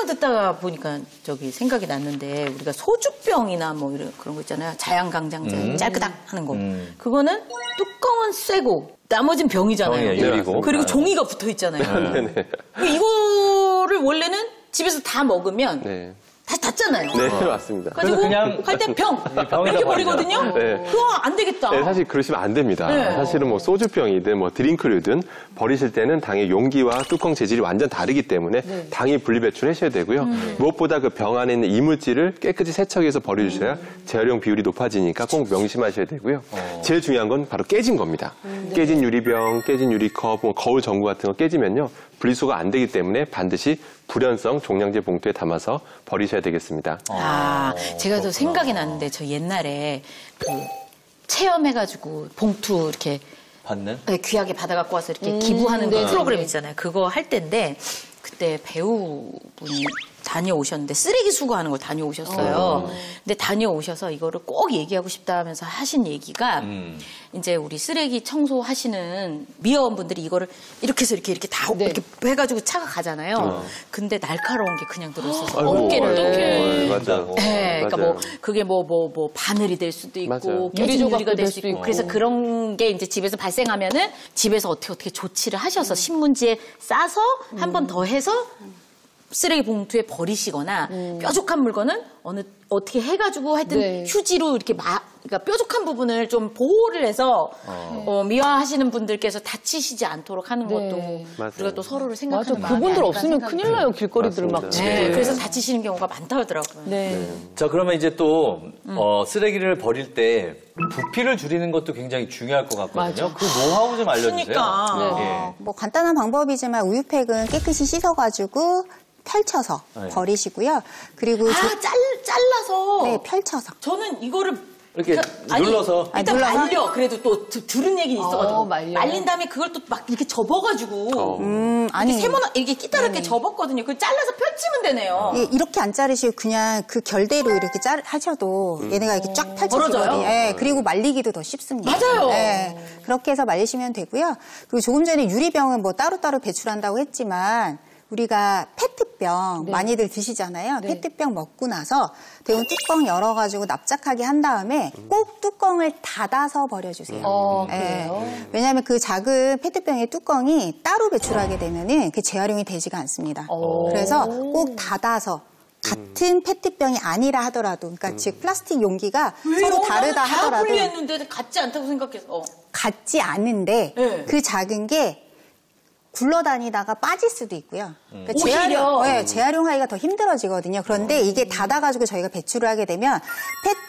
설명 듣다가 보니까 생각이 났는데 우리가 소주병이나 뭐 이런 그런 거 있잖아요. 자양강장제 짤끄닥 하는 거. 그거는 뚜껑은 쇠고 나머진 병이잖아요. 유리고. 그리고 종이가 붙어 있잖아요. 이거를 원래는 집에서 다 먹으면 다시 닫잖아요. 네, 맞습니다. 그래서 그냥 할 때 병 이렇게 버리거든요. 네. 그거 안 되겠다. 네, 사실 그러시면 안 됩니다. 사실은 뭐 소주병이든 뭐 드링크류든 버리실 때는 당의 용기와 뚜껑 재질이 완전 다르기 때문에 당이 분리 배출하셔야 되고요. 무엇보다 그 병 안에 있는 이물질을 깨끗이 세척해서 버려주셔야 재활용 비율이 높아지니까 꼭 명심하셔야 되고요. 제일 중요한 건 바로 깨진 겁니다. 깨진 유리병, 깨진 유리컵, 뭐 거울 전구 같은 거 깨지면요. 분리수거가 안 되기 때문에 반드시 불연성 종량제 봉투에 담아서 버리셔야 되겠습니다. 제가 또 생각이 났는데 저 옛날에 그 체험해가지고 봉투 이렇게 받는? 네, 귀하게 받아갖고 와서 이렇게 기부하는 프로그램 있잖아요. 그거 할 때인데 그때 배우분이 다녀오셨는데 쓰레기 수거하는 걸 다녀오셨어요. 근데 다녀오셔서 이거를 꼭 얘기하고 싶다 하면서 하신 얘기가 이제 우리 쓰레기 청소하시는 미화원분들이 이거를 이렇게 해서 이렇게 다 이렇게 해가지고 차가 가잖아요. 근데 날카로운 게 그냥 들어있어서 어깨를 맞아요. 네, 그러니까 뭐 그게 뭐 바늘이 될 수도 있고 깨진 유리가 될 수도 있고 그래서 그런 게 이제 집에서 발생하면은 집에서 어떻게 조치를 하셔서 신문지에 싸서 한 번 더 해서 쓰레기 봉투에 버리시거나 뾰족한 물건은 어떻게 해가지고 하여튼 휴지로 이렇게 그러니까 뾰족한 부분을 좀 보호를 해서 미화하시는 분들께서 다치시지 않도록 하는 것도 우리가 또 서로를 생각하는 마음이 그분들 없으면 큰일 나요. 길거리들 막. 그래서 다치시는 경우가 많다 하더라고요. 자, 그러면 이제 또 쓰레기를 버릴 때 부피를 줄이는 것도 굉장히 중요할 것 같거든요. 그 노하우 좀 알려주세요. 그러니까. 뭐 간단한 방법이지만 우유팩은 깨끗이 씻어가지고 펴셔서 버리시고요. 그리고 잘라서. 네, 펼쳐서. 저는 이거를 이렇게 눌러서. 일단 눌러서? 말려. 그래도 또 들은 얘기 있어가지고 말려. 말린 다음에 그걸 또 막 이렇게 접어가지고 아니 이렇게 끼다랗게 접었거든요. 그걸 잘라서 펼치면 되네요. 예, 이렇게 안 자르시고 그냥 그 결대로 이렇게 하셔도 얘네가 이렇게 쫙 펼쳐지거든요. 예, 그리고 말리기도 더 쉽습니다. 맞아요. 예, 그렇게 해서 말리시면 되고요. 그리고 조금 전에 유리병은 뭐 따로따로 배출한다고 했지만 우리가 페트병 많이들 드시잖아요. 페트병 먹고 나서 대부분 뚜껑 열어가지고 납작하게 한 다음에 꼭 뚜껑을 닫아서 버려주세요. 그래요? 왜냐하면 그 작은 페트병의 뚜껑이 따로 배출하게 되면은 그 재활용이 되지가 않습니다. 그래서 꼭 닫아서 같은 페트병이 아니라 하더라도, 그러니까 즉 플라스틱 용기가 서로 다르다 다 하더라도 분리했는데 같지 않다고 생각해서. 같지 않은데 그 작은 게 굴러다니다가 빠질 수도 있고요. 그러니까 재활용하기가 더 힘들어지거든요. 그런데 이게 닫아가지고 저희가 배출을 하게 되면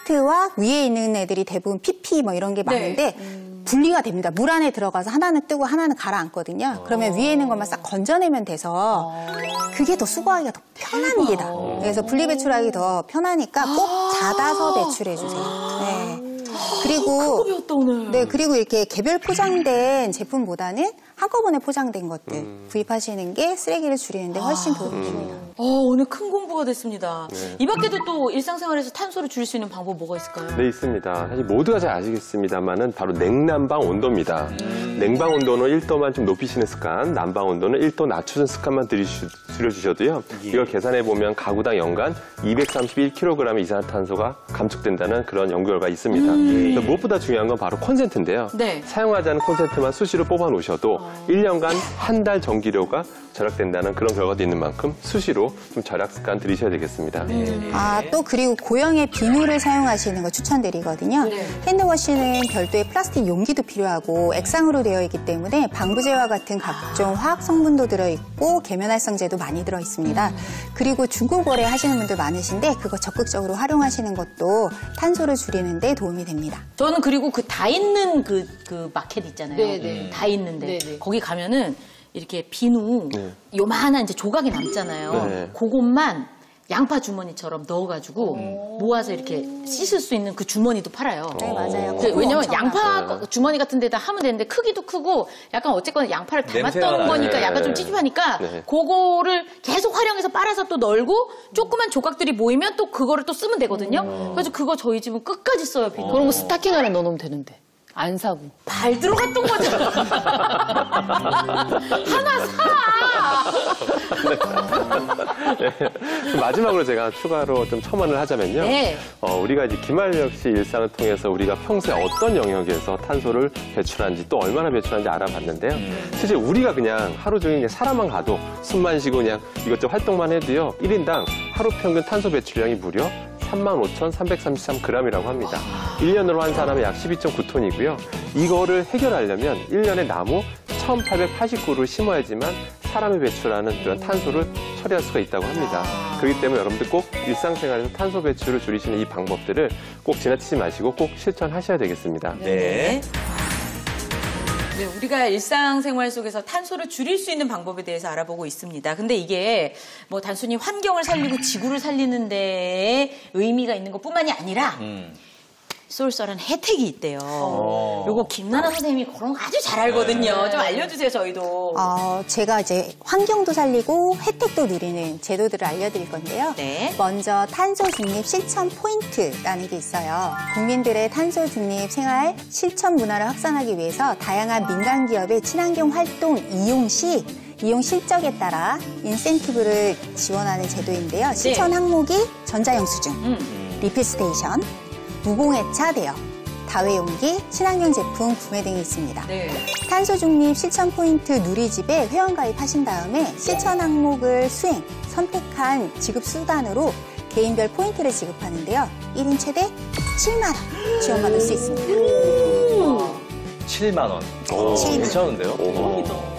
페트와 위에 있는 애들이 대부분 PP 뭐 이런 게 많은데 분리가 됩니다. 물 안에 들어가서 하나는 뜨고 하나는 가라앉거든요. 그러면 위에 있는 것만 싹 건져내면 돼서 그게 더 수거하기가 더 편합니다. 그래서 분리 배출하기 더 편하니까 꼭 닫아서 배출해 주세요. 그리고 그거 배웠다 오늘. 네, 그리고 이렇게 개별 포장된 제품보다는 한꺼번에 포장된 것들 구입하시는 게 쓰레기를 줄이는 데 훨씬 도움이 됩니다. 오늘 큰 공부가 됐습니다. 이 밖에도 또 일상생활에서 탄소를 줄일 수 있는 방법 뭐가 있을까요? 네, 있습니다. 사실 모두가 잘 아시겠습니다만은 바로 냉난방 온도입니다. 냉방 온도는 1도만 좀 높이시는 습관, 난방 온도는 1도 낮추는 습관만 들여주셔도요. 이걸 계산해보면 가구당 연간 231kg의 이산화탄소가 감축된다는 그런 연구 결과가 있습니다. 무엇보다 중요한 건 바로 콘센트인데요. 사용하지 않은 콘센트만 수시로 뽑아놓으셔도 1년간 한 달 전기료가 절약된다는 그런 결과도 있는 만큼 수시로 좀 절약 습관 들이셔야 되겠습니다. 또 그리고 고형의 비누를 사용하시는 거 추천드리거든요. 핸드워시는 별도의 플라스틱 용기도 필요하고 액상으로 되어 있기 때문에 방부제와 같은 각종 화학 성분도 들어있고 계면활성제도 많이 들어있습니다. 그리고 중고 거래 하시는 분들 많으신데 그거 적극적으로 활용하시는 것도 탄소를 줄이는 데 도움이 됩니다. 저는 그리고 그 다 있는 그 마켓 있잖아요. 다 있는데 거기 가면은 이렇게 비누 요만한 이제 조각이 남잖아요. 그것만 양파 주머니처럼 넣어가지고 모아서 이렇게 씻을 수 있는 그 주머니도 팔아요. 네, 맞아요. 왜냐면 양파 주머니 같은 데다 하면 되는데 크기도 크고 약간 어쨌거나 양파를 담았던 거니까 약간 좀 찝찝하니까 그거를 계속 활용해서 빨아서 또 널고 조그만 조각들이 모이면 또 그거를 또 쓰면 되거든요. 그래서 그거 저희 집은 끝까지 써요, 비누. 그런 거 스타킹 안에 넣어놓으면 되는데. 안 사고. 발 들어갔던 거잖아. 하나 사! 네. 마지막으로 제가 추가로 좀 첨언을 하자면요. 네. 우리가 이제 기말력 시 일상을 통해서 우리가 평소에 어떤 영역에서 탄소를 배출하는지 또 얼마나 배출하는지 알아봤는데요. 실제 우리가 그냥 하루 종일 그냥 살아만 가도 숨만 쉬고 그냥 이것저것 활동만 해도요. 1인당 하루 평균 탄소 배출량이 무려 35,333g이라고 합니다. 1년으로 한 사람은 약 12.9톤이고요. 이거를 해결하려면 1년에 나무 1,889를 심어야지만 사람이 배출하는 그런 탄소를 처리할 수가 있다고 합니다. 그렇기 때문에 여러분들 꼭 일상생활에서 탄소 배출을 줄이시는 이 방법들을 꼭 지나치지 마시고 꼭 실천하셔야 되겠습니다. 네. 네, 우리가 일상생활 속에서 탄소를 줄일 수 있는 방법에 대해서 알아보고 있습니다. 근데 이게 뭐 단순히 환경을 살리고 지구를 살리는 데에 의미가 있는 것뿐만이 아니라 쏠쏠한 혜택이 있대요. 요거 김나나 선생님이 그런 거 아주 잘 알거든요. 좀 알려주세요, 저희도. 제가 이제 환경도 살리고 혜택도 누리는 제도들을 알려드릴 건데요. 네. 먼저 탄소 중립 실천 포인트라는 게 있어요. 국민들의 탄소 중립 생활 실천 문화를 확산하기 위해서 다양한 민간 기업의 친환경 활동 이용 시 이용 실적에 따라 인센티브를 지원하는 제도인데요. 실천 항목이 전자영수증, 리필스테이션, 무공해차 대여, 다회용기, 친환경 제품 구매 등이 있습니다. 네. 탄소 중립 실천 포인트 누리집에 회원 가입하신 다음에 실천 항목을 수행, 선택한 지급 수단으로 개인별 포인트를 지급하는데요. 1인 최대 7만 원 지원받을 수 있습니다. 7만 원. 7만. 괜찮은데요?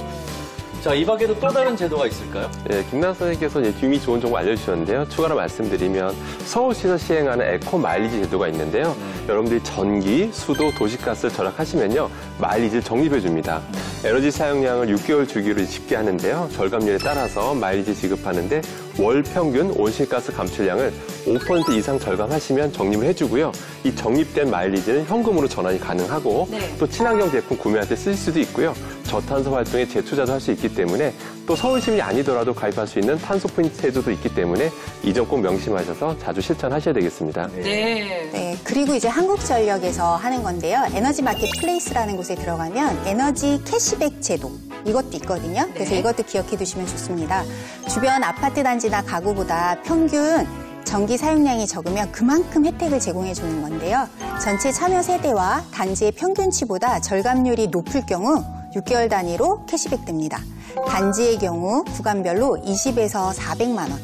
자, 이 밖에도 또 다른 제도가 있을까요? 네, 김나나 선생님께서 이제 굉장히 좋은 정보 알려주셨는데요. 추가로 말씀드리면 서울시에서 시행하는 에코 마일리지 제도가 있는데요. 여러분들이 전기, 수도, 도시가스를 절약하시면요. 마일리지를 적립해 줍니다. 에너지 사용량을 6개월 주기로 집계하는데요. 절감률에 따라서 마일리지 지급하는데 월 평균 온실가스 감출량을 5% 이상 절감하시면 적립을 해주고요. 이 적립된 마일리지는 현금으로 전환이 가능하고 또 친환경 제품 구매할 때 쓸 수도 있고요. 저탄소 활동에 재투자도 할 수 있기 때문에 또 서울시민이 아니더라도 가입할 수 있는 탄소 포인트 제도도 있기 때문에 이 점 꼭 명심하셔서 자주 실천하셔야 되겠습니다. 네, 그리고 이제 한국전력에서 하는 건데요. 에너지 마켓플레이스라는 곳에 들어가면 에너지 캐시백 제도 이것도 있거든요. 그래서 이것도 기억해 두시면 좋습니다. 주변 아파트 단지나 가구보다 평균 전기 사용량이 적으면 그만큼 혜택을 제공해 주는 건데요. 전체 참여 세대와 단지의 평균치보다 절감률이 높을 경우 6개월 단위로 캐시백 됩니다. 단지의 경우 구간별로 20에서 400만 원,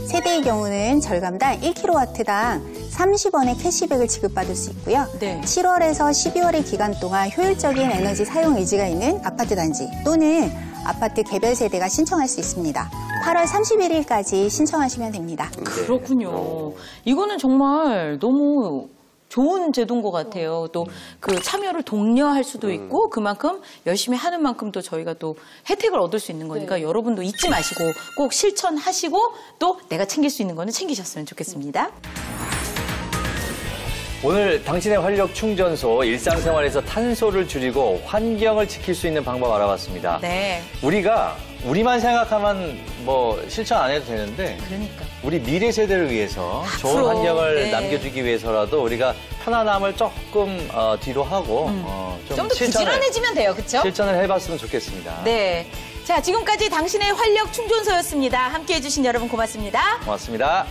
세대의 경우는 절감당 1kW당 30원의 캐시백을 지급받을 수 있고요. 7월에서 12월의 기간 동안 효율적인 에너지 사용 의지가 있는 아파트 단지 또는 아파트 개별 세대가 신청할 수 있습니다. 8월 31일까지 신청하시면 됩니다. 그렇군요. 이거는 정말 너무 좋은 제도인 것 같아요. 또 그 참여를 독려할 수도 있고 그만큼 열심히 하는 만큼 또 저희가 또 혜택을 얻을 수 있는 거니까 여러분도 잊지 마시고 꼭 실천하시고 또 내가 챙길 수 있는 거는 챙기셨으면 좋겠습니다. 오늘 당신의 활력 충전소 일상생활에서 탄소를 줄이고 환경을 지킬 수 있는 방법 알아봤습니다. 네. 우리가 우리만 생각하면 뭐 실천 안 해도 되는데 그러니까. 우리 미래 세대를 위해서 좋은 환경을 남겨주기 위해서라도 우리가 편안함을 조금 뒤로 하고 좀 더 부지런해지면 돼요. 그렇죠? 실천을 해봤으면 좋겠습니다. 네. 자, 지금까지 당신의 활력 충전소였습니다. 함께해 주신 여러분 고맙습니다. 고맙습니다.